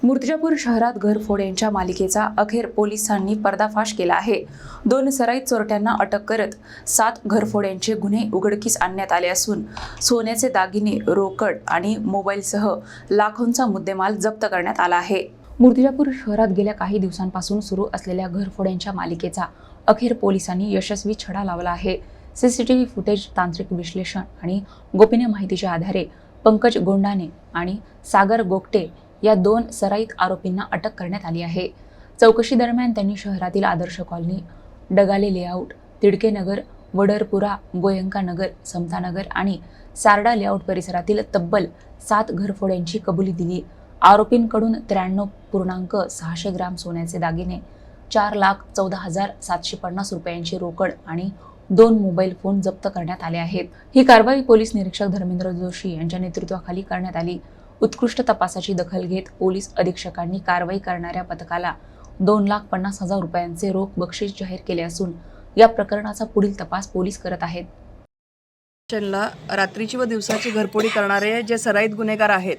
मूर्तिजापूर शहरात घरफोड्यांच्या मालिकेचा अखेर पोलिसांनी पर्दाफाश केला आहे। 2 सराईत चोरट्यांना अटक करत 7 घरफोड्यांचे गुन्हे उघडकीस आणण्यात आले असून सोन्याचे दागिने, रोकड आणि मोबाईलसह लाखोंचा मुद्देमाल जप्त करण्यात आला आहे। मूर्तिजापूर शहरात गेल्या काही दिवसांपासून सुरू असलेल्या घरफोड्यांच्या मालिकेचा अखेर पोलिसांनी यशस्वी छडा लावला आहे। सीसीटीव्ही फुटेज, तांत्रिक विश्लेषण आणि गोपनीय माहितीच्या आधारे पंकज गोंडाने आणि सागर गोगटे या 2 सराईत आरोपींना अटक करण्यात आली आहे। चौकशी दरम्यान त्यांनी शहरातील आदर्श कॉलनी, डगाले लेआउट, तिडके नगर, वडरपुरा, गोयंका नगर, समता नगर आणि सारडा लेआउट परिसरातील तब्बल 7 घरफोड्यांची कबुली दिली। आरोपींकडून 93.6 ग्राम सोन्याचे दागिने, 4,14,750 रुपयांची रोकड आणि 2 मोबाईल फोन जप्त करण्यात आले आहेत। ही कारवाई पोलीस निरीक्षक धर्मेंद्र जोशी यांच्या नेतृत्वाखाली करण्यात आली। उत्कृष्ट तपासाची दखल घेत पोलीस अधीक्षकांनी कारवाई करणाऱ्या पथकाला 2,50,000 रुपयांचे रोख बक्षीस जाहीर केले असून या प्रकरणाचा पुढील तपास पोलीस करत आहेत। रात्रीची व दिवसाची घरफोडी करणारे जे सराईत गुन्हेगार आहेत,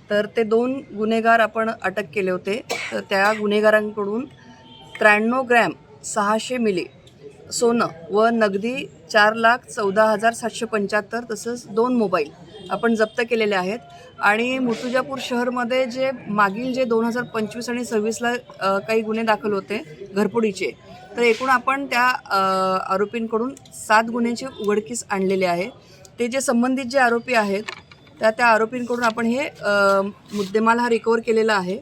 तर ते 2 गुन्हेगार आपण अटक केले होते। तर त्या गुन्हेगारांकडून 93 ग्रॅम 600 मिली सोनं व नगदी 4,14,775 तसंच 2 मोबाईल आपण जप्त केलेले आहेत। आणि मूर्तिजापूर शहरमध्ये जे मागील जे 2025 आणि 26ला काही गुन्हे दाखल होते घरफोडीचे, तर एकूण आपण त्या आरोपींकडून 7 गुन्ह्यांचे उघडकीस आणलेले आहे। ते जे संबंधित जे आरोपी आहेत त्या आरोपींकडून आपण हे मुद्देमाल हा रिकवर केलेला आहे।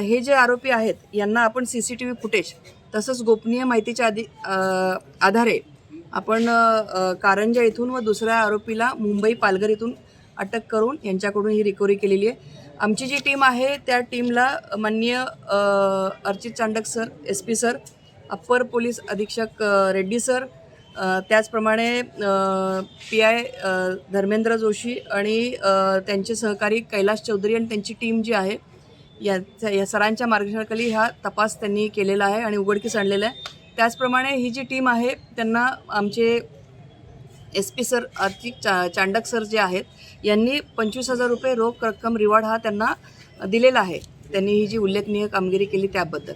हे जे आरोपी आहेत यांना आपण सीसीटीव्ही फुटेज तसंच गोपनीय माहितीच्या आधारे आपण कारंजा इथून व दुसऱ्या आरोपीला मुंबई पालघर इथून अटक करून यांच्याकडून ही रिकव्हरी केलेली आहे। आमची जी टीम आहे त्या टीमला माननीय Archit Chandak sir, SP sir, upper police अधीक्षक रेड्डी सर, त्याचप्रमाणे PI धर्मेंद्र जोशी आणि त्यांचे सहकारी कैलाश चौधरी आणि त्यांची टीम जी आहे या सरांच्या मार्गदर्शनाखाली हा तपास त्यांनी केलेला आहे आणि उघडकीस आणलेला आहे। त्याचप्रमाणे ही जी टीम आहे त्यांना आमचे SP sir, Archit Chandak sir जे आहेत यांनी 25,000 रुपये रोख रक्कम रिवॉर्ड हा त्यांना दिलेला आहे। त्यांनी ही जी उल्लेखनीय कामगिरी केली त्याबद्दल।